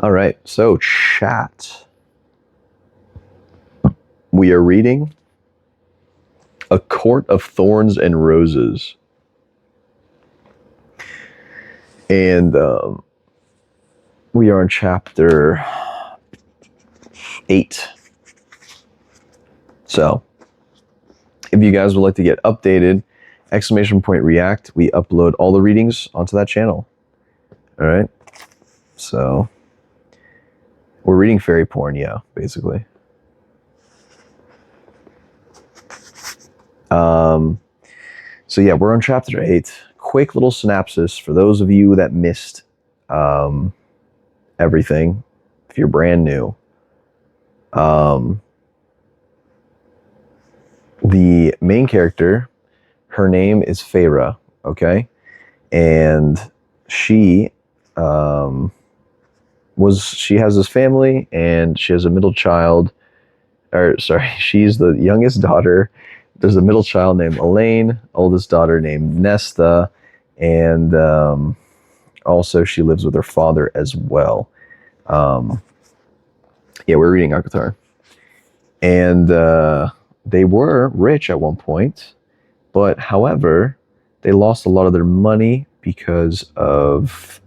All right, so chat. We are reading A Court of Thorns and Roses. And we are in chapter 8. So, if you guys would like to get updated, !react, we upload all the readings onto that channel. All right? So, we're reading fairy porn, yeah, basically. So yeah, we're on chapter 8. Quick little synopsis for those of you that missed everything. If you're brand new, the main character, her name is Feyre, okay? And she she has this family, and she has a middle child, she's the youngest daughter. There's a middle child named Elaine, oldest daughter named Nesta, and also she lives with her father as well. Yeah, we're reading Akatar. And they were rich at one point, but however, they lost a lot of their money because of...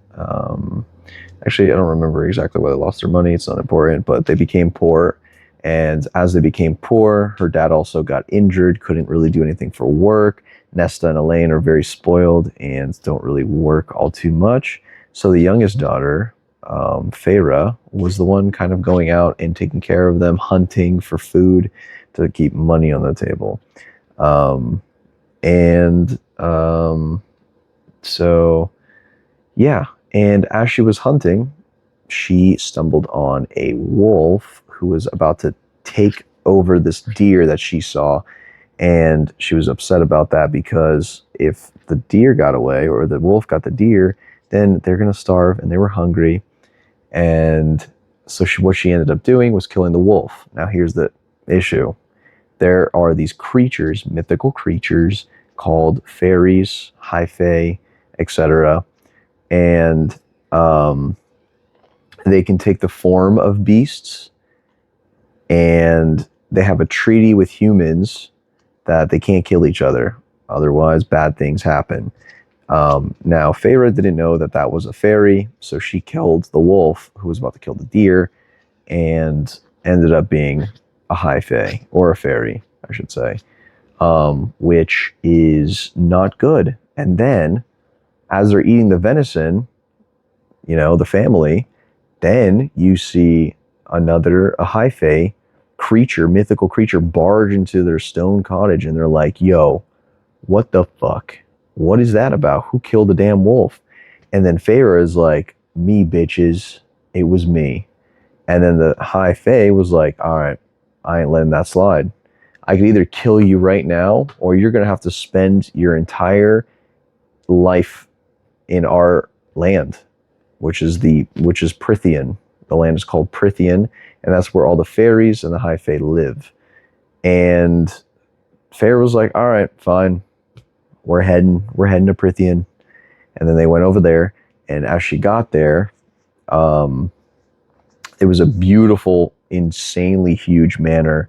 actually, I don't remember exactly why they lost their money. It's not important, but they became poor. And as they became poor, her dad also got injured, couldn't really do anything for work. Nesta and Elaine are very spoiled and don't really work all too much. So the youngest daughter, Feyre, was the one kind of going out and taking care of them, hunting for food to keep money on the table. So, yeah. And as she was hunting, she stumbled on a wolf who was about to take over this deer that she saw. And she was upset about that because if the deer got away, or the wolf got the deer, then they're going to starve, and they were hungry. And so what she ended up doing was killing the wolf. Now here's the issue. There are these creatures, mythical creatures, called fairies, high fae, etc. And they can take the form of beasts, and they have a treaty with humans that they can't kill each other. Otherwise, bad things happen. Now, Feyre didn't know that that was a fairy, so she killed the wolf who was about to kill the deer, and ended up being a high fae, or a fairy, I should say, which is not good. And then, as they're eating the venison, the family, then you see a high fae creature, mythical creature, barge into their stone cottage, and they're like, yo, what the fuck? What is that about? Who killed the damn wolf? And then Feyre is like, me, bitches. It was me. And then the high fae was like, all right, I ain't letting that slide. I could either kill you right now, or you're going to have to spend your entire life in our land, which is Prythian. The land is called Prythian, and that's where all the fairies and the high fae live. And Feyre was like, all right, fine. We're heading to Prythian. And then they went over there, and as she got there, it was a beautiful, insanely huge manor.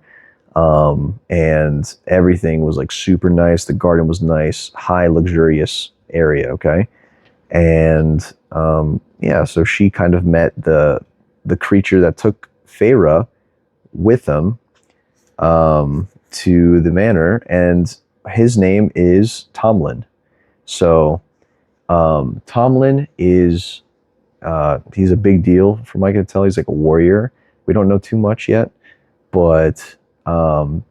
And everything was like super nice. The garden was nice, high, luxurious area, okay? And so she kind of met the creature that took Feyre with them to the manor, and his name is Tomlin. So Tomlin is he's a big deal from what I can tell. He's like a warrior. We don't know too much yet, but and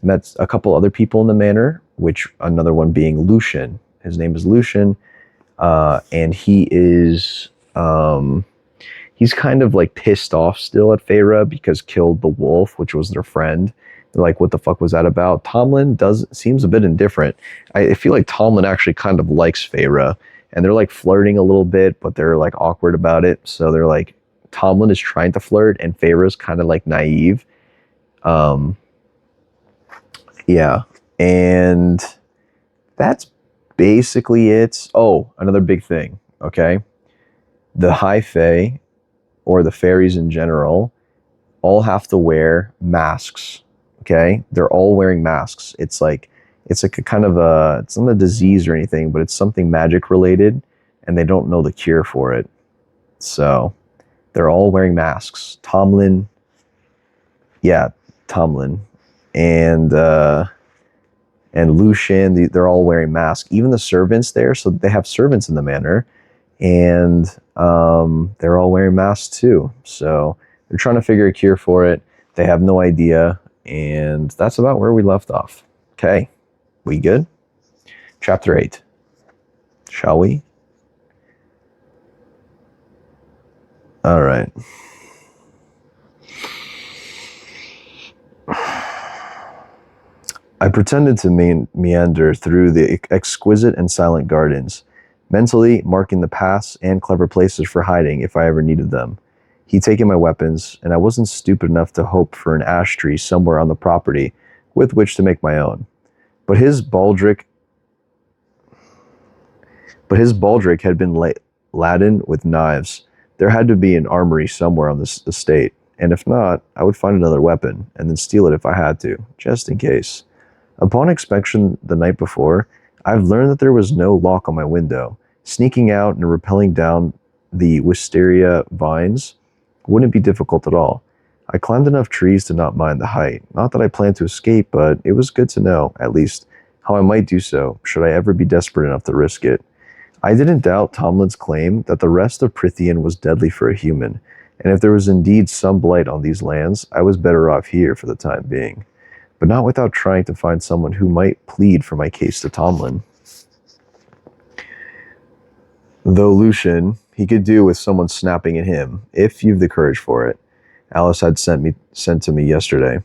met a couple other people in the manor, which another one being Lucian. His name is Lucian, and he is he's kind of like pissed off still at Feyre because killed the wolf, which was their friend. They're like, what the fuck was that about? Tomlin seems a bit indifferent. I feel like Tomlin actually kind of likes Feyre, and they're like flirting a little bit, but they're like awkward about it. So they're like, Tomlin is trying to flirt, and Feyre's kind of like naive. And that's basically it. Oh, another big thing, okay? The High Fae, or the fairies in general, all have to wear masks. Okay, they're all wearing masks. It's like a kind of a, it's not a disease or anything, but it's something magic related, and they don't know the cure for it. So they're all wearing masks. Tomlin, yeah, Tomlin, and Lucian, they're all wearing masks. Even the servants there, so they have servants in the manor, and they're all wearing masks too. So they're trying to figure a cure for it. They have no idea, and that's about where we left off. Okay, we good? Chapter 8. Shall we? All right. I pretended to meander through the exquisite and silent gardens, mentally marking the paths and clever places for hiding if I ever needed them. He'd taken my weapons, and I wasn't stupid enough to hope for an ash tree somewhere on the property with which to make my own. But his baldric had been laden with knives. There had to be an armory somewhere on this estate, and if not, I would find another weapon, and then steal it if I had to, just in case. Upon inspection the night before, I've learned that there was no lock on my window. Sneaking out and rappelling down the wisteria vines wouldn't be difficult at all. I climbed enough trees to not mind the height. Not that I planned to escape, but it was good to know, at least, how I might do so, should I ever be desperate enough to risk it. I didn't doubt Tomlin's claim that the rest of Prithian was deadly for a human, and if there was indeed some blight on these lands, I was better off here for the time being. But not without trying to find someone who might plead for my case to Tomlin. Though Lucian, he could do with someone snapping at him, if you've the courage for it. Alice had sent to me yesterday.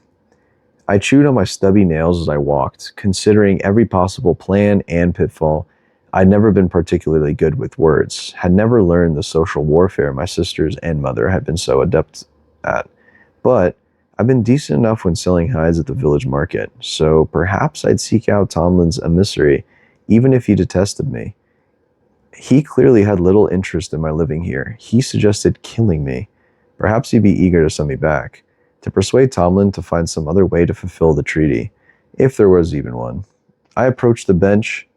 I chewed on my stubby nails as I walked, considering every possible plan and pitfall. I'd never been particularly good with words, had never learned the social warfare my sisters and mother had been so adept at. But I've been decent enough when selling hides at the village market, so perhaps I'd seek out Tomlin's emissary, even if he detested me. He clearly had little interest in my living here. He suggested killing me. Perhaps he'd be eager to send me back, to persuade Tomlin to find some other way to fulfill the treaty, if there was even one. I approached the bench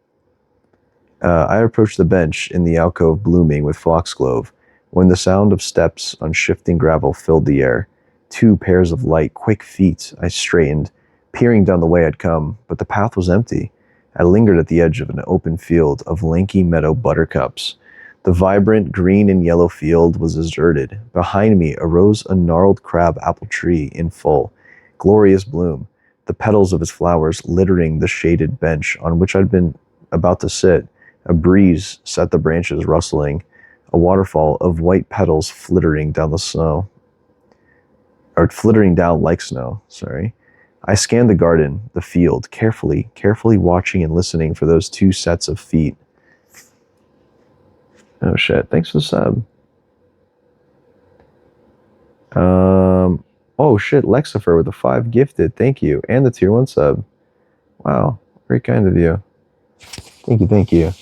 in the alcove blooming with foxglove, when the sound of steps on shifting gravel filled the air. 2 pairs of light, quick feet. I straightened, peering down the way I'd come, but the path was empty. I lingered at the edge of an open field of lanky meadow buttercups. The vibrant green and yellow field was deserted. Behind me arose a gnarled crab apple tree in full, glorious bloom, the petals of its flowers littering the shaded bench on which I'd been about to sit. A breeze set the branches rustling, a waterfall of white petals flittering down like snow, sorry. I scanned the garden, the field, carefully watching and listening for those 2 sets of feet. Oh shit, thanks for the sub. Oh shit, Lexifer with the 5 gifted, thank you, and the tier 1 sub. Wow, very kind of you. Thank you.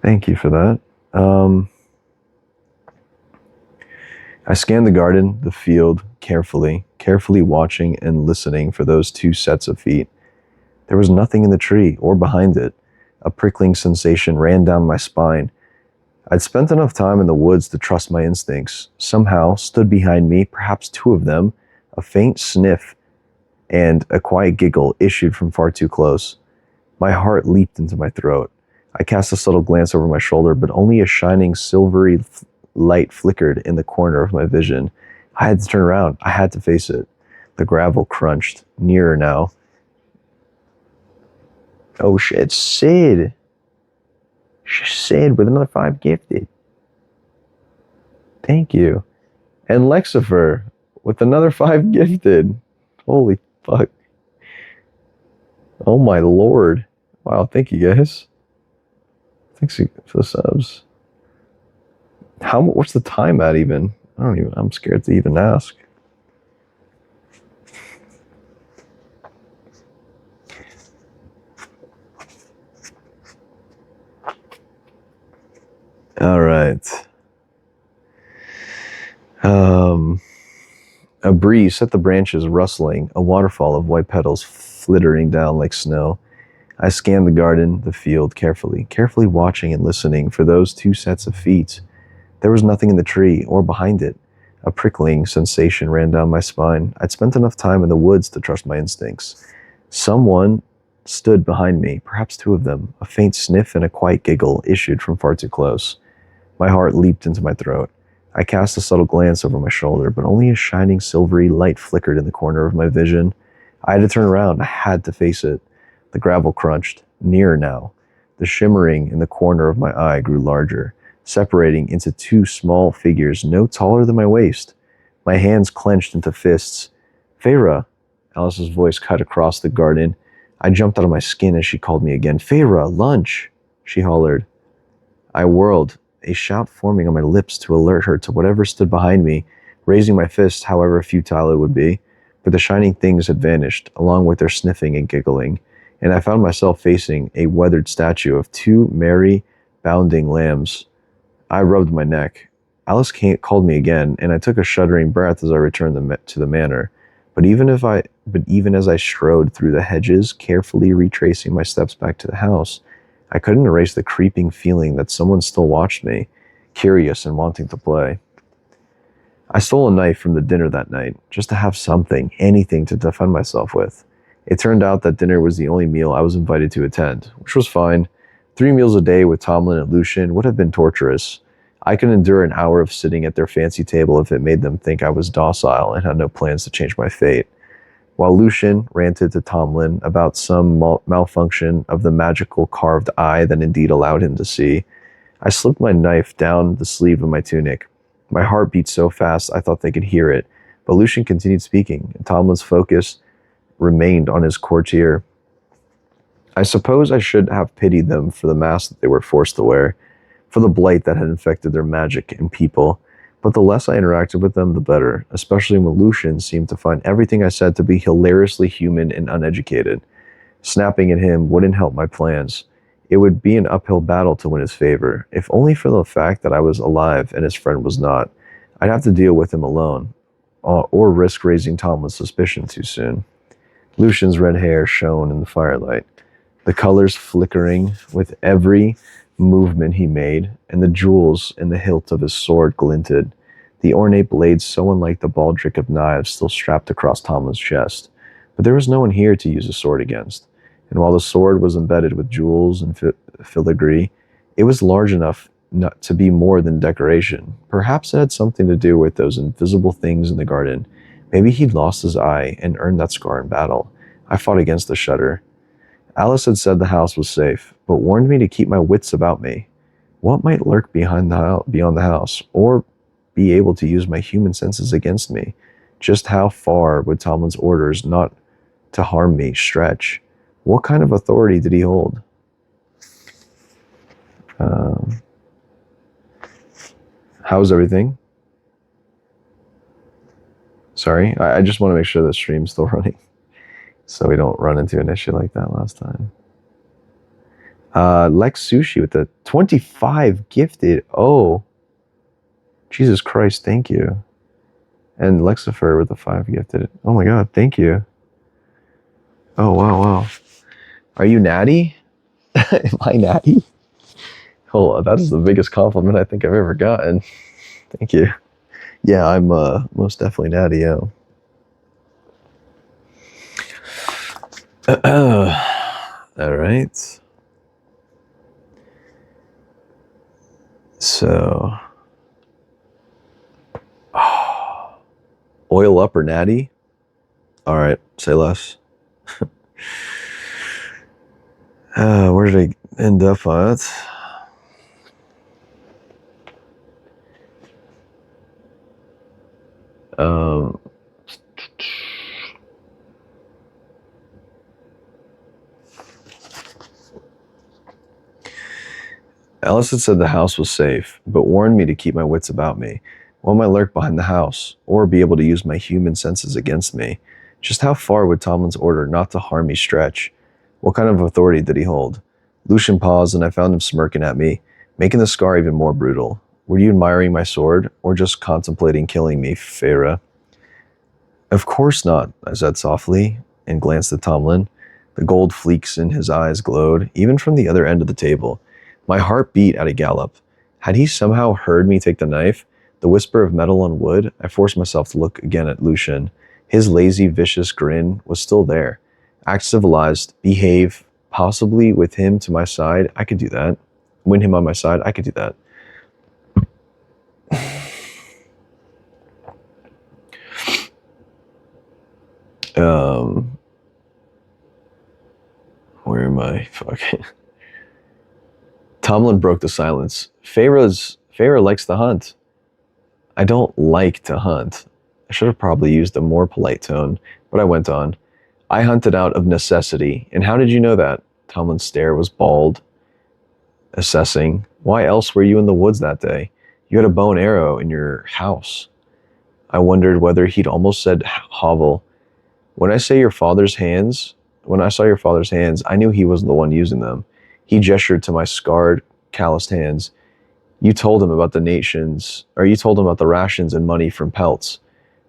Thank you for that. I scanned the garden, the field, carefully watching and listening for those 2 sets of feet. There was nothing in the tree or behind it. A prickling sensation ran down my spine. I'd spent enough time in the woods to trust my instincts. Somehow, stood behind me, perhaps 2 of them. A faint sniff and a quiet giggle issued from far too close. My heart leaped into my throat. I cast a subtle glance over my shoulder, but only a shining silvery light flickered in the corner of my vision. I had to turn around. I had to face it. The gravel crunched. Nearer now. Oh shit, Sid. Sid with another 5 gifted. Thank you. And Lexifer with another 5 gifted. Holy fuck. Oh my lord. Wow, thank you guys. Thanks for the subs. What's the time at even? I'm scared to even ask. All right. A breeze set the branches rustling, a waterfall of white petals flittering down like snow. I scanned the garden, the field, carefully watching and listening for those two sets of feet. There was nothing in the tree or behind it. A prickling sensation ran down my spine. I'd spent enough time in the woods to trust my instincts. Someone stood behind me, perhaps two of them. A faint sniff and a quiet giggle issued from far too close. My heart leaped into my throat. I cast a subtle glance over my shoulder, but only a shining silvery light flickered in the corner of my vision. I had to turn around. I had to face it. The gravel crunched, nearer now. The shimmering in the corner of my eye grew larger, separating into two small figures no taller than my waist. My hands clenched into fists. Feyre, Alice's voice cut across the garden. I jumped out of my skin as she called me again. Feyre, lunch, she hollered. I whirled, a shout forming on my lips to alert her to whatever stood behind me, raising my fist however futile it would be. But the shining things had vanished, along with their sniffing and giggling, and I found myself facing a weathered statue of two merry, bounding lambs. I rubbed my neck. Alice called me again, and I took a shuddering breath as I returned to the manor. But even as I strode through the hedges, carefully retracing my steps back to the house, I couldn't erase the creeping feeling that someone still watched me, curious and wanting to play. I stole a knife from the dinner that night, just to have something, anything to defend myself with. It turned out that dinner was the only meal I was invited to attend, which was fine. 3 meals a day with Tomlin and Lucien would have been torturous. I could endure an hour of sitting at their fancy table if it made them think I was docile and had no plans to change my fate. While Lucien ranted to Tomlin about some malfunction of the magical carved eye that indeed allowed him to see, I slipped my knife down the sleeve of my tunic. My heart beat so fast I thought they could hear it, but Lucien continued speaking, and Tomlin's focus remained on his courtier. I suppose I should have pitied them for the mask that they were forced to wear, for the blight that had infected their magic and people, but the less I interacted with them, the better, especially when Lucien seemed to find everything I said to be hilariously human and uneducated. Snapping at him wouldn't help my plans. It would be an uphill battle to win his favor, if only for the fact that I was alive and his friend was not. I'd have to deal with him alone, or risk raising Tomlin's suspicion too soon. Lucien's red hair shone in the firelight, the colors flickering with every movement he made, and the jewels in the hilt of his sword glinted, the ornate blade so unlike the baldric of knives still strapped across Tomlin's chest. But there was no one here to use a sword against, and while the sword was embedded with jewels and filigree, it was large enough not to be more than decoration. Perhaps it had something to do with those invisible things in the garden. Maybe he'd lost his eye and earned that scar in battle. I fought against the shudder. Alice had said the house was safe, but warned me to keep my wits about me. What might lurk beyond the house, or be able to use my human senses against me? Just how far would Tomlin's orders not to harm me stretch? What kind of authority did he hold? How's everything? Sorry, I just want to make sure the stream's still running, so we don't run into an issue like that last time. Lex Sushi with the 25 gifted. Oh, Jesus Christ, thank you. And Lexifer with the 5 gifted. Oh my God, thank you. Oh, wow. Are you natty? Am I natty? Oh, that is the biggest compliment I think I've ever gotten. Thank you. Yeah, I'm most definitely natty, yeah. All right. So, oil up or natty? All right, say less. Where did I end up on it? Alice had said the house was safe, but warned me to keep my wits about me. What might lurk behind the house, or be able to use my human senses against me? Just how far would Tomlin's order not to harm me stretch? What kind of authority did he hold? Lucien paused, and I found him smirking at me, making the scar even more brutal. Were you admiring my sword, or just contemplating killing me, Feyre? Of course not, I said softly, and glanced at Tomlin. The gold fleeks in his eyes glowed, even from the other end of the table. My heart beat at a gallop. Had he somehow heard me take the knife? The whisper of metal on wood? I forced myself to look again at Lucian. His lazy, vicious grin was still there. Act civilized, behave, possibly with him to my side. I could do that. Win him on my side. I could do that. Where am I? Fuck. Tomlin broke the silence. Feyre likes to hunt. I don't like to hunt. I should have probably used a more polite tone, but I went on. I hunted out of necessity. And how did you know that? Tomlin's stare was bald, assessing. Why else were you in the woods that day? You had a bow and arrow in your house. I wondered whether he'd almost said hovel. When I saw your father's hands, I knew he was the one using them. He gestured to my scarred, calloused hands. You told him about the rations and money from pelts.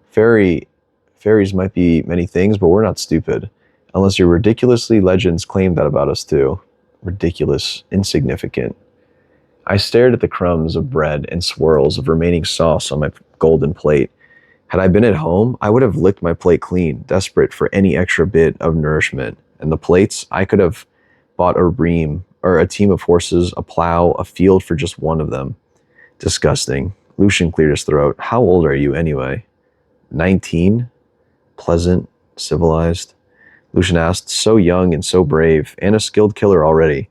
Fairies might be many things, but we're not stupid. Unless your ridiculously legends claim that about us too. Ridiculous, insignificant. I stared at the crumbs of bread and swirls of remaining sauce on my golden plate. Had I been at home, I would have licked my plate clean, desperate for any extra bit of nourishment. And the plates, I could have bought a ream, or a team of horses, a plow, a field for just one of them. Disgusting. Lucian cleared his throat. How old are you anyway? 19? Pleasant, civilized. Lucian asked, so young and so brave, and a skilled killer already.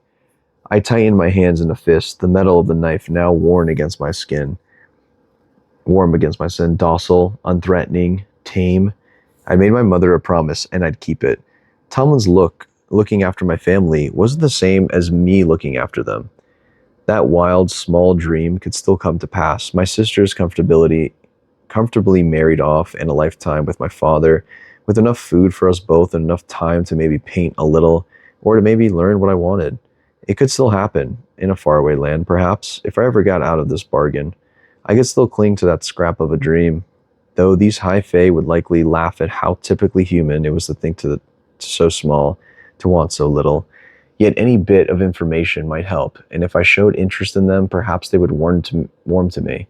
I tightened my hands in a fist, the metal of the knife now warm against my skin, docile, unthreatening, tame. I made my mother a promise, and I'd keep it. Tomlin's looking after my family, wasn't the same as me looking after them. That wild, small dream could still come to pass. My sister's comfortably married off, and a lifetime with my father, with enough food for us both and enough time to maybe paint a little, or to maybe learn what I wanted. It could still happen, in a faraway land, perhaps, if I ever got out of this bargain. I could still cling to that scrap of a dream, though these high fae would likely laugh at how typically human it was to think so small, to want so little. Yet any bit of information might help, and if I showed interest in them, perhaps they would warm to me.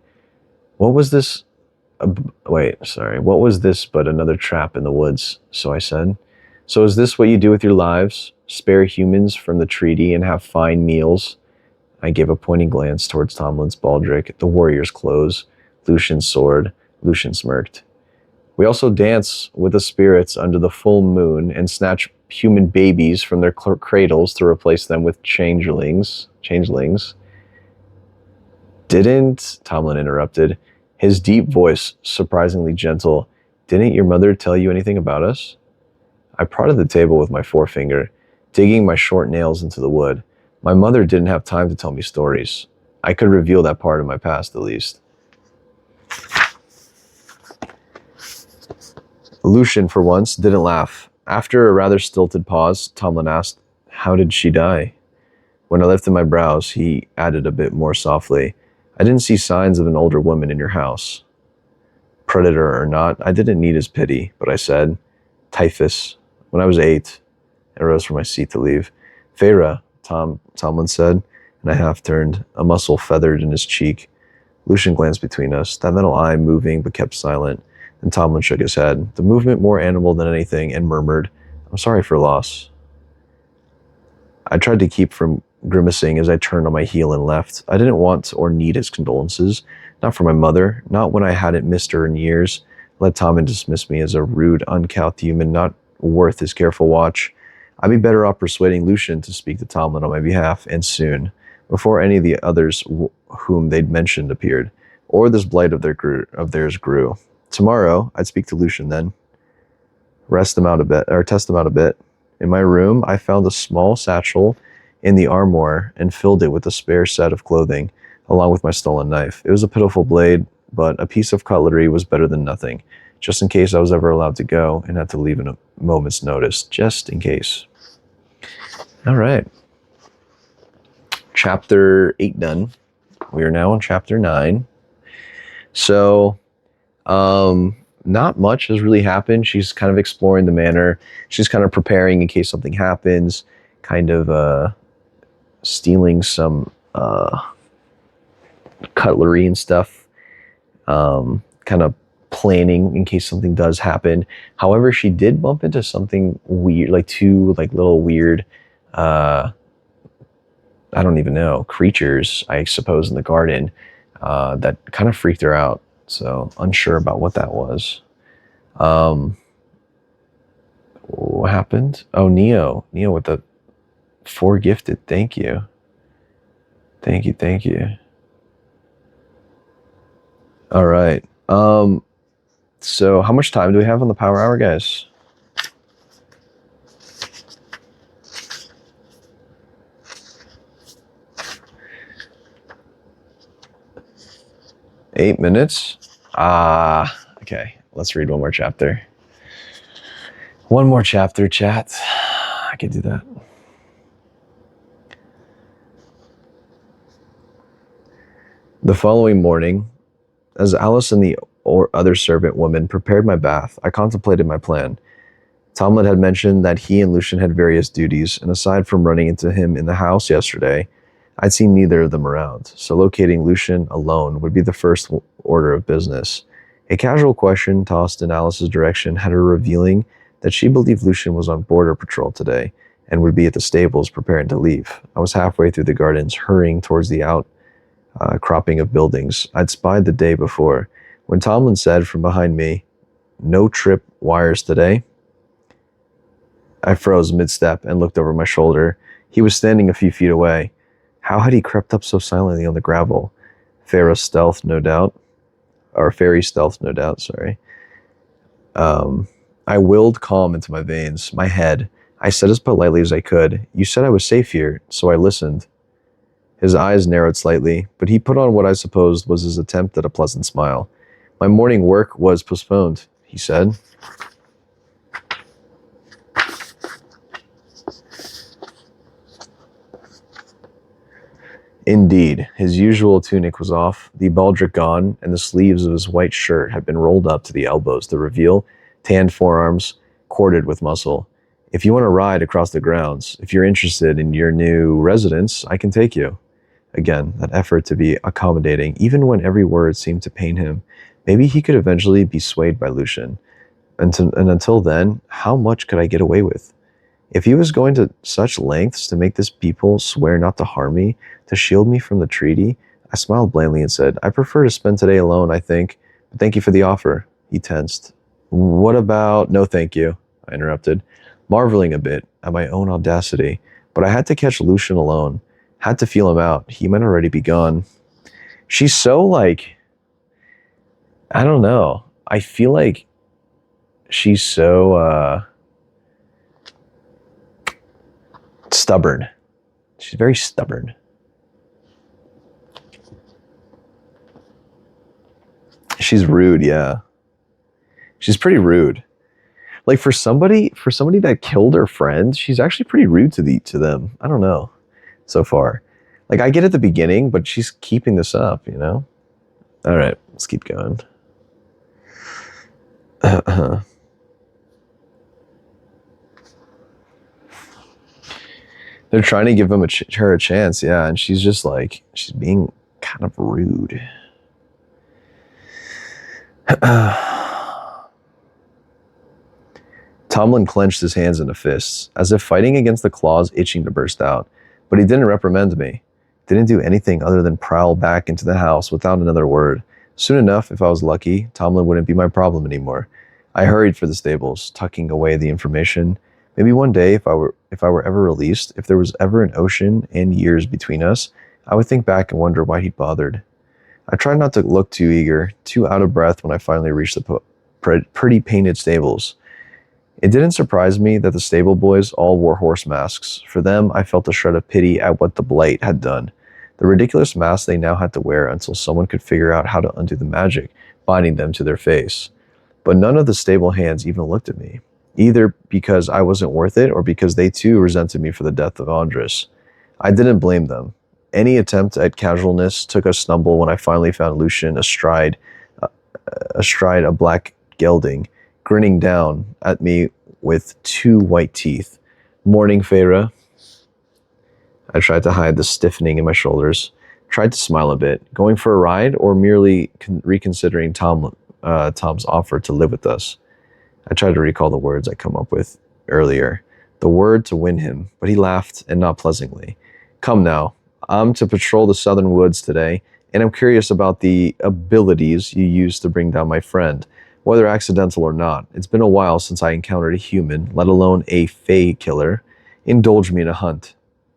What was this but another trap in the woods? So I said. So is this what you do with your lives? Spare humans from the treaty and have fine meals? I gave a pointing glance towards Tomlin's baldric, the warrior's clothes, Lucian's sword. Lucian smirked. We also dance with the spirits under the full moon and snatch human babies from their cradles to replace them with changelings. Didn't, Tomlin interrupted, his deep voice surprisingly gentle, didn't your mother tell you anything about us? I prodded the table with my forefinger, digging my short nails into the wood. My mother didn't have time to tell me stories. I could reveal that part of my past, at least. Lucian, for once, didn't laugh. After a rather stilted pause, Tomlin asked, how did she die? When I lifted my brows, he added a bit more softly, I didn't see signs of an older woman in your house. Predator or not, I didn't need his pity, but I said, typhus. When I was 8, I rose from my seat to leave. Feyre, Tomlin said, and I half turned, a muscle feathered in his cheek. Lucian glanced between us, that metal eye moving but kept silent, and Tomlin shook his head, the movement more animal than anything, and murmured, I'm sorry for loss. I tried to keep from grimacing as I turned on my heel and left. I didn't want or need his condolences, not for my mother, not when I hadn't missed her in years. Let Tomlin dismiss me as a rude, uncouth human not worth his careful watch. I'd be better off persuading Lucian to speak to Tomlin on my behalf, and soon, before any of the others whom they'd mentioned appeared, or this blight of theirs grew. Tomorrow, I'd speak to Lucian then. Test them out a bit. In my room, I found a small satchel in the armoire and filled it with a spare set of clothing, along with my stolen knife. It was a pitiful blade, but a piece of cutlery was better than nothing, just in case I was ever allowed to go and had to leave in a moment's notice, just in case. All right. Chapter 8 done. We are now on chapter 9. So, not much has really happened. She's kind of exploring the manor. She's kind of preparing in case something happens, kind of stealing some cutlery and stuff, kind of planning in case something does happen. However, she did bump into something weird, like two like little weird, I don't even know, creatures, I suppose, in the garden that kind of freaked her out. So unsure about what that was. What happened? Oh, Neo with the 4 gifted. Thank you. Thank you. All right. So how much time do we have on the power hour, guys? Eight minutes. Okay. Let's read one more chapter. One more chapter, chat. I can do that. The following morning, as Alice and the other servant woman prepared my bath, I contemplated my plan. Tomlin had mentioned that he and Lucian had various duties, and aside from running into him in the house yesterday, I'd seen neither of them around, so locating Lucian alone would be the first order of business. A casual question tossed in Alice's direction had her revealing that she believed Lucian was on border patrol today and would be at the stables preparing to leave. I was halfway through the gardens, hurrying towards the outcropping of buildings I'd spied the day before, when Tomlin said from behind me, "No trip wires today?" I froze mid-step and looked over my shoulder. He was standing a few feet away. How had he crept up so silently on the gravel? Fairy stealth, no doubt, sorry. I willed calm into my veins, my head. I said as politely as I could, "You said I was safe here, so I listened." His eyes narrowed slightly, but he put on what I supposed was his attempt at a pleasant smile. "My morning work was postponed," he said. Indeed, his usual tunic was off, the baldric gone, and the sleeves of his white shirt had been rolled up to the elbows to reveal tanned forearms, corded with muscle. "If you want to ride across the grounds, if you're interested in your new residence, I can take you." Again, that effort to be accommodating, even when every word seemed to pain him. Maybe he could eventually be swayed by Lucian. And until then, how much could I get away with? If he was going to such lengths to make this people swear not to harm me, to shield me from the treaty, I smiled blandly and said, "I prefer to spend today alone, I think, but thank you for the offer." He tensed. "What about—" "No, thank you," I interrupted, marveling a bit at my own audacity. But I had to catch Lucian alone, had to feel him out. He might already be gone. She's so, like, I don't know. I feel like she's so, stubborn. She's very stubborn. She's rude, yeah. She's pretty rude. Like for somebody that killed her friends, she's actually pretty rude to them. I don't know. So far. Like I get at the beginning, but she's keeping this up, you know? All right, let's keep going. They're trying to give her a chance, yeah, and she's just like, she's being kind of rude. Tomlin clenched his hands into fists, as if fighting against the claws itching to burst out, but he didn't reprimand me. Didn't do anything other than prowl back into the house without another word. Soon enough, if I was lucky, Tomlin wouldn't be my problem anymore. I hurried for the stables, tucking away the information. Maybe one day, if I were ever released, if there was ever an ocean and years between us, I would think back and wonder why he'd bothered. I tried not to look too eager, too out of breath when I finally reached the pretty painted stables. It didn't surprise me that the stable boys all wore horse masks. For them, I felt a shred of pity at what the blight had done. The ridiculous masks they now had to wear until someone could figure out how to undo the magic, binding them to their face. But none of the stable hands even looked at me, either because I wasn't worth it or because they too resented me for the death of Andres. I didn't blame them. Any attempt at casualness took a stumble when I finally found Lucian astride a black gelding, grinning down at me with 2 white teeth. "Morning, Feyre." I tried to hide the stiffening in my shoulders, tried to smile a bit. Going for a ride or merely reconsidering Tom's offer to live with us? I tried to recall the words I come up with earlier, the word to win him, but he laughed, and not pleasantly. "Come now, I'm to patrol the southern woods today, and I'm curious about the abilities you used to bring down my friend, whether accidental or not. It's been a while since I encountered a human, let alone a fey killer. Indulge me in a hunt."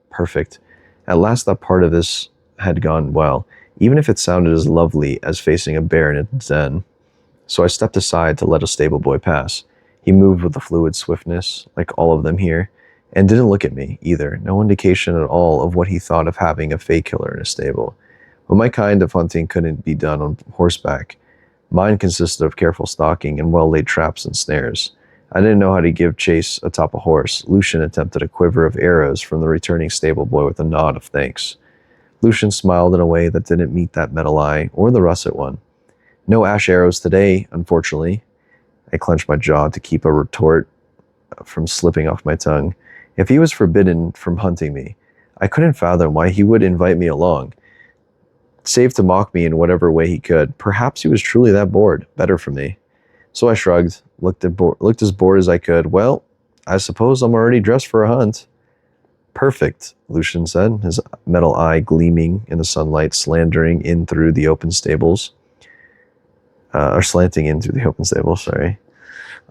Perfect. At last that part of this had gone well, even if it sounded as lovely as facing a bear in its den. So I stepped aside to let a stable boy pass. He moved with a fluid swiftness, like all of them here, and didn't look at me, either. No indication at all of what he thought of having a fey killer in a stable. But my kind of hunting couldn't be done on horseback. Mine consisted of careful stalking and well-laid traps and snares. I didn't know how to give chase atop a horse. Lucian attempted a quiver of arrows from the returning stable boy with a nod of thanks. Lucian smiled in a way that didn't meet that metal eye, or the russet one. "No ash arrows today, unfortunately." I clenched my jaw to keep a retort from slipping off my tongue. If he was forbidden from hunting me, I couldn't fathom why he would invite me along, save to mock me in whatever way he could. Perhaps he was truly that bored. Better for me. So I shrugged, looked as bored as I could. "Well, I suppose I'm already dressed for a hunt." "Perfect," Lucian said, his metal eye gleaming in the sunlight, slanting in through the open stables. Sorry.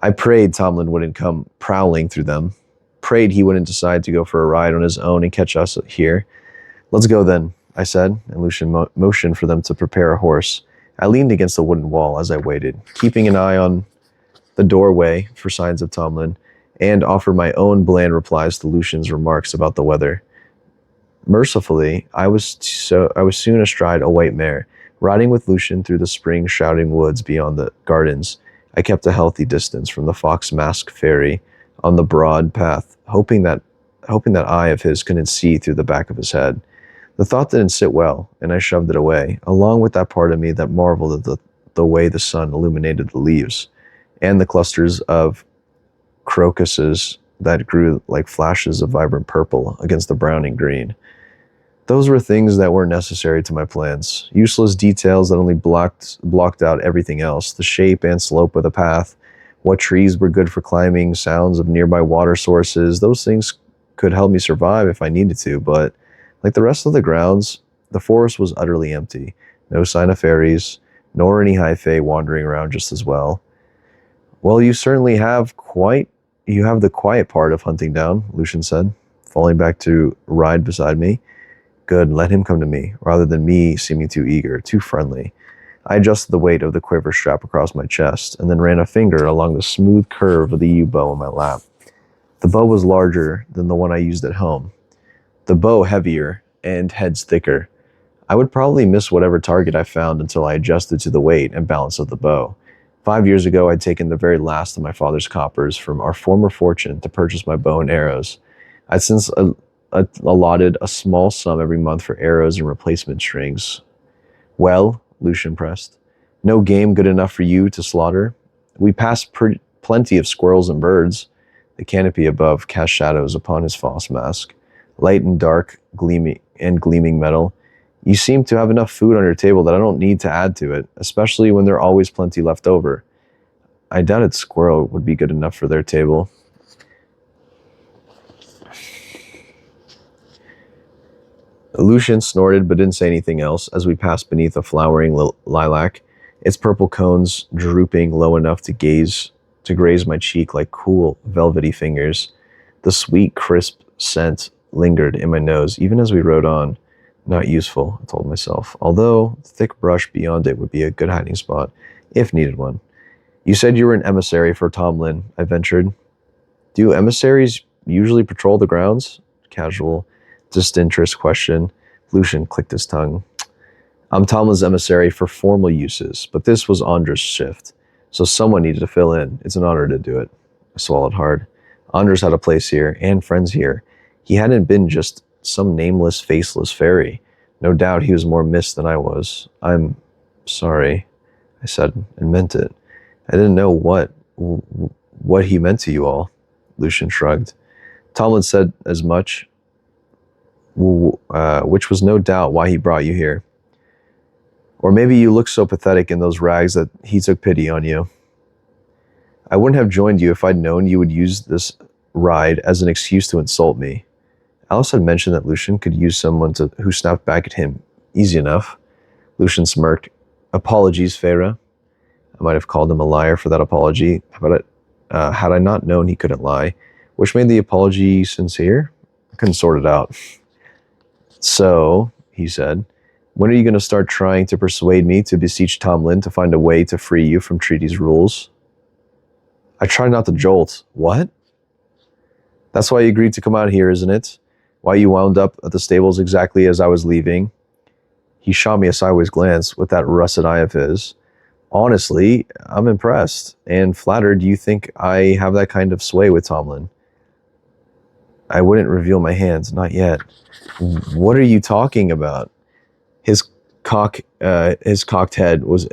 I prayed Tomlin wouldn't come prowling through them. Prayed he wouldn't decide to go for a ride on his own and catch us here. "Let's go then," I said, and Lucian motioned for them to prepare a horse. I leaned against the wooden wall as I waited, keeping an eye on the doorway for signs of Tomlin, and offered my own bland replies to Lucian's remarks about the weather. Mercifully, I was soon astride a white mare, riding with Lucian through the spring shouting woods beyond the gardens. I kept a healthy distance from the fox-masked fairy on the broad path, hoping that eye of his couldn't see through the back of his head. The thought didn't sit well, and I shoved it away, along with that part of me that marveled at the way the sun illuminated the leaves, and the clusters of crocuses that grew like flashes of vibrant purple against the brown and green. Those were things that weren't necessary to my plans, useless details that only blocked out everything else, the shape and slope of the path, what trees were good for climbing, sounds of nearby water sources. Those things could help me survive if I needed to, but like the rest of the grounds, the forest was utterly empty. No sign of fairies, nor any high fae wandering around just as well. "Well, you certainly have the quiet part of hunting down," Lucian said, falling back to ride beside me. "Good, let him come to me, rather than me seeming too eager, too friendly." I adjusted the weight of the quiver strap across my chest, and then ran a finger along the smooth curve of the yew bow in my lap. The bow was larger than the one I used at home. The bow heavier, and heads thicker. I would probably miss whatever target I found until I adjusted to the weight and balance of the bow. 5 years ago, I'd taken the very last of my father's coppers from our former fortune to purchase my bow and arrows. I'd since allotted a small sum every month for arrows and replacement strings. "Well," Lucian pressed, "no game good enough for you to slaughter?" "We passed plenty of squirrels and birds." The canopy above cast shadows upon his false mask, light and dark, gleaming metal. "You seem to have enough food on your table that I don't need to add to it, especially when there are always plenty left over." I doubted squirrel would be good enough for their table. Lucian snorted but didn't say anything else as we passed beneath a flowering lilac, its purple cones drooping low enough to graze my cheek like cool, velvety fingers. The sweet, crisp scent lingered in my nose even as we rode on. Not useful, I told myself, although the thick brush beyond it would be a good hiding spot, if needed one. "You said you were an emissary for Tomlin," I ventured. "Do emissaries usually patrol the grounds?" Casual, disinterest question. Lucian clicked his tongue. "I'm Tomlin's emissary for formal uses, but this was Andra's shift, so someone needed to fill in. It's an honor to do it." I swallowed hard. Andras had a place here, and friends here. He hadn't been just some nameless, faceless fairy. No doubt he was more missed than I was. "I'm sorry," I said, and meant it. I didn't know what he meant to you all. Lucian shrugged. Tomlin said as much, which was no doubt why he brought you here. Or maybe you look so pathetic in those rags that he took pity on you. I wouldn't have joined you if I'd known you would use this ride as an excuse to insult me. Alice had mentioned that Lucian could use someone who snapped back at him easy enough. Lucian smirked. Apologies, Feyre. I might have called him a liar for that apology, but had I not known he couldn't lie, which made the apology sincere? I couldn't sort it out. So, he said, when are you going to start trying to persuade me to beseech Tomlin to find a way to free you from treaty's rules? I try not to jolt. What? That's why you agreed to come out here, isn't it? Why you wound up at the stables exactly as I was leaving? He shot me a sideways glance with that russet eye of his. Honestly, I'm impressed and flattered you think I have that kind of sway with Tomlin. I wouldn't reveal my hands, not yet. What are you talking about? His cocked head was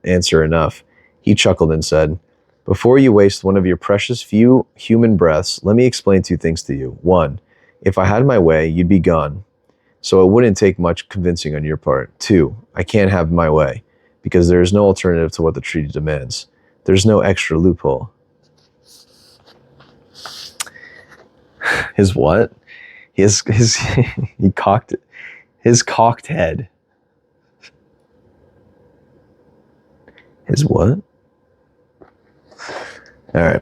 answer enough. He chuckled and said, before you waste one of your precious few human breaths, let me explain two things to you. One, if I had my way, you'd be gone. So it wouldn't take much convincing on your part. Two, I can't have my way, because there is no alternative to what the treaty demands. There's no extra loophole. His what? He cocked it. His cocked head. His what? All right.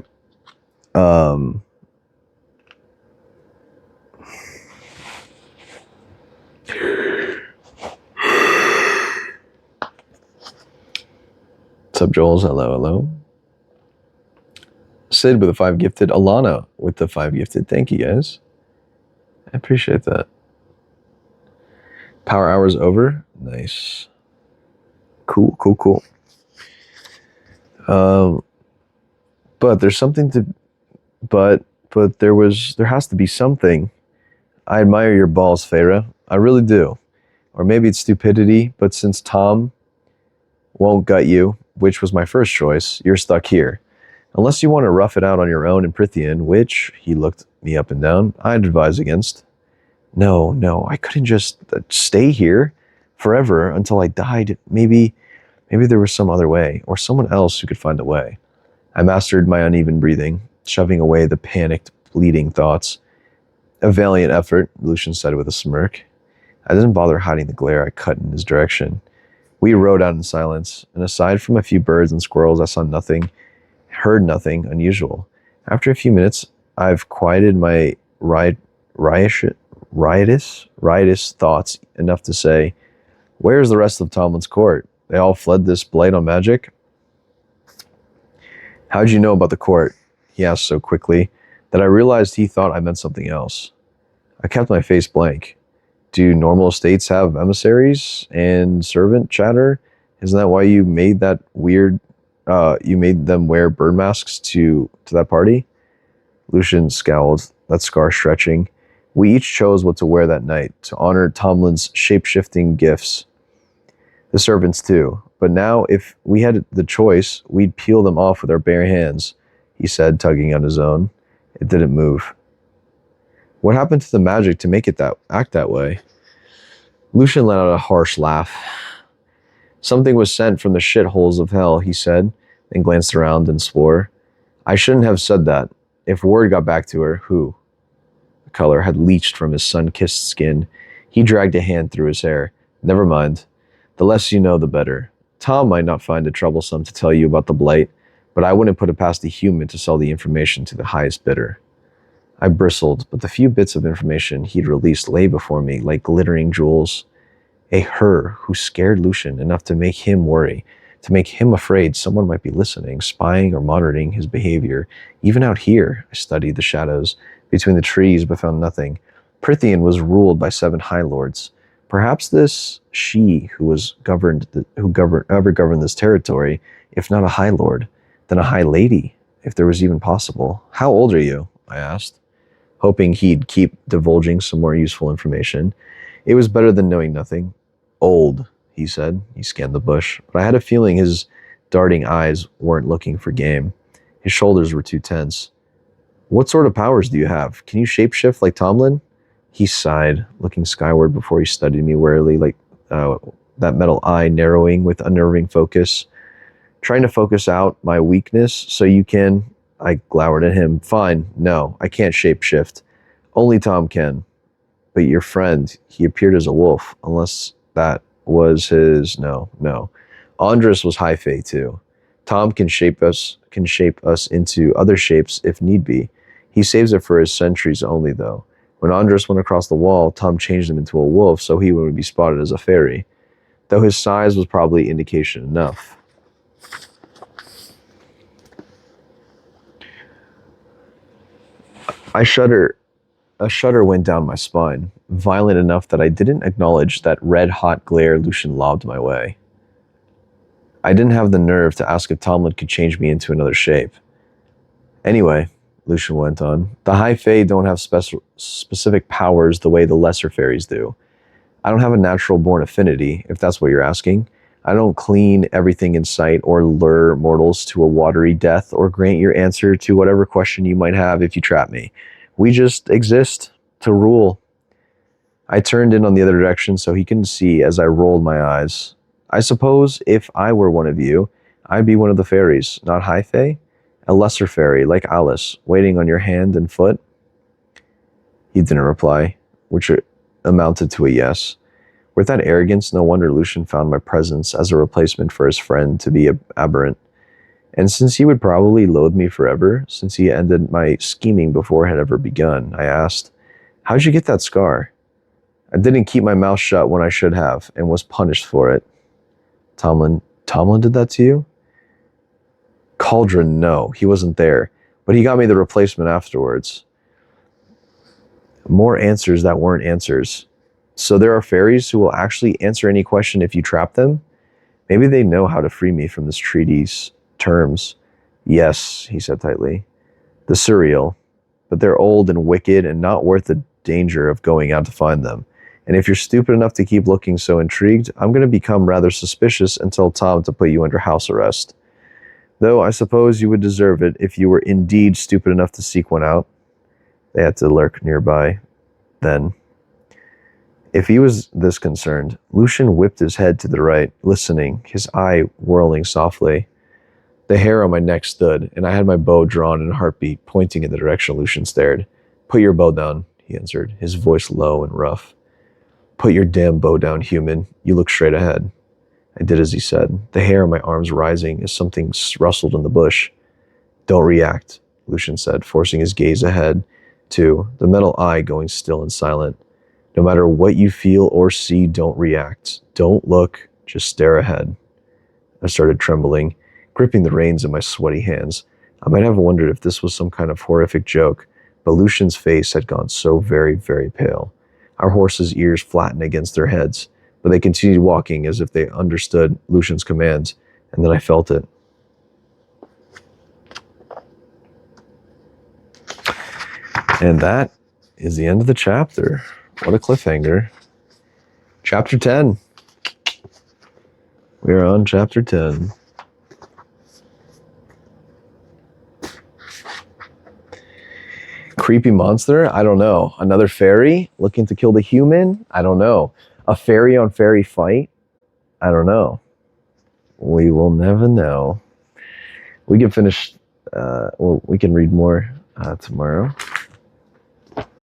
What's up, Jollz? Hello, hello. Sid with the 5 gifted. Alana with the 5 gifted. Thank you, guys. I appreciate that. Power hour's over. Nice. Cool, cool, cool. But there's something to, but there has to be something. I admire your balls, Feyre. I really do. Or maybe it's stupidity, but since Tom won't gut you, which was my first choice, you're stuck here. Unless you want to rough it out on your own in Prithian, which, he looked me up and down, I'd advise against. No, I couldn't just stay here forever until I died. Maybe there was some other way, or someone else who could find a way. I mastered my uneven breathing, shoving away the panicked, bleeding thoughts. A valiant effort, Lucian said with a smirk. I didn't bother hiding the glare I cut in his direction. We rode out in silence, and aside from a few birds and squirrels, I saw nothing, heard nothing unusual. After a few minutes, I've quieted my riotous thoughts enough to say, where's the rest of Tomlin's court? They all fled this blight on magic? How'd you know about the court? He asked so quickly that I realized he thought I meant something else. I kept my face blank. Do normal estates have emissaries and servant chatter? Isn't that why you made that weird, you made them wear bird masks to that party? Lucian scowled, that scar stretching. We each chose what to wear that night to honor Tomlin's shape-shifting gifts. The servants too. But now, if we had the choice, we'd peel them off with our bare hands, he said, tugging on his own. It didn't move. What happened to the magic to make it act that way? Lucian let out a harsh laugh. Something was sent from the shitholes of hell, he said, then glanced around and swore. I shouldn't have said that. If word got back to her, who? The color had leached from his sun-kissed skin. He dragged a hand through his hair. Never mind. The less you know, the better. Tom might not find it troublesome to tell you about the blight, but I wouldn't put it past a human to sell the information to the highest bidder. I bristled, but the few bits of information he'd released lay before me like glittering jewels. A her who scared Lucian enough to make him worry, to make him afraid someone might be listening, spying or monitoring his behavior. Even out here, I studied the shadows between the trees but found nothing. Prithian was ruled by 7 High Lords. Perhaps this she who governed this territory, if not a High Lord, then a High Lady, if there was even possible. How old are you? I asked, hoping he'd keep divulging some more useful information. It was better than knowing nothing. Old, he said. He scanned the bush, but I had a feeling his darting eyes weren't looking for game. His shoulders were too tense. What sort of powers do you have? Can you shapeshift like Tomlin? He sighed, looking skyward before he studied me warily, like that metal eye narrowing with unnerving focus. Trying to focus out my weakness so you can... I glowered at him. Fine, no, I can't shapeshift. Only Tom can. But your friend, he appeared as a wolf, unless that was his... No. Andres was high fae too. Tom can shape us into other shapes if need be. He saves it for his sentries only, though. When Andres went across the wall, Tom changed him into a wolf so he would be spotted as a fairy, though his size was probably indication enough. A shudder went down my spine, violent enough that I didn't acknowledge that red-hot glare Lucian lobbed my way. I didn't have the nerve to ask if Tomlin could change me into another shape. Anyway, Lucian went on, the high fae don't have specific powers the way the lesser fairies do. I don't have a natural-born affinity, if that's what you're asking. I don't clean everything in sight or lure mortals to a watery death or grant your answer to whatever question you might have if you trap me. We just exist to rule. I turned in on the other direction so he couldn't see as I rolled my eyes. I suppose if I were one of you, I'd be one of the fairies, not high fae? A lesser fairy, like Alice, waiting on your hand and foot? He didn't reply, which amounted to a yes. With that arrogance, no wonder Lucian found my presence as a replacement for his friend to be aberrant. And since he would probably loathe me forever, since he ended my scheming before it had ever begun, I asked, how'd you get that scar? I didn't keep my mouth shut when I should have, and was punished for it. Tomlin did that to you? Cauldron, no, he wasn't there, but he got me the replacement afterwards. More answers that weren't answers. So there are fairies who will actually answer any question if you trap them? Maybe they know how to free me from this treaty's terms. Yes, he said tightly. The surreal. But they're old and wicked and not worth the danger of going out to find them. And if you're stupid enough to keep looking so intrigued, I'm going to become rather suspicious and tell Tom to put you under house arrest. Though I suppose you would deserve it if you were indeed stupid enough to seek one out. They had to lurk nearby. Then, if he was this concerned, Lucian whipped his head to the right, listening, his eye whirling softly. The hair on my neck stood, and I had my bow drawn in a heartbeat, pointing in the direction Lucian stared. Put your bow down, he answered, his voice low and rough. Put your damn bow down, human. You look straight ahead. I did as he said, the hair on my arms rising as something rustled in the bush. Don't react, Lucian said, forcing his gaze ahead, to the metal eye going still and silent. No matter what you feel or see, don't react. Don't look, just stare ahead. I started trembling, gripping the reins in my sweaty hands. I might have wondered if this was some kind of horrific joke, but Lucian's face had gone so very, very pale. Our horses' ears flattened against their heads, but they continued walking as if they understood Lucian's commands, and then I felt it. And that is the end of the chapter. What a cliffhanger. Chapter 10. We are on chapter 10. Creepy monster? I don't know. Another fairy looking to kill the human? I don't know. A fairy on fairy fight? I don't know. We will never know. We can finish, we can read more tomorrow.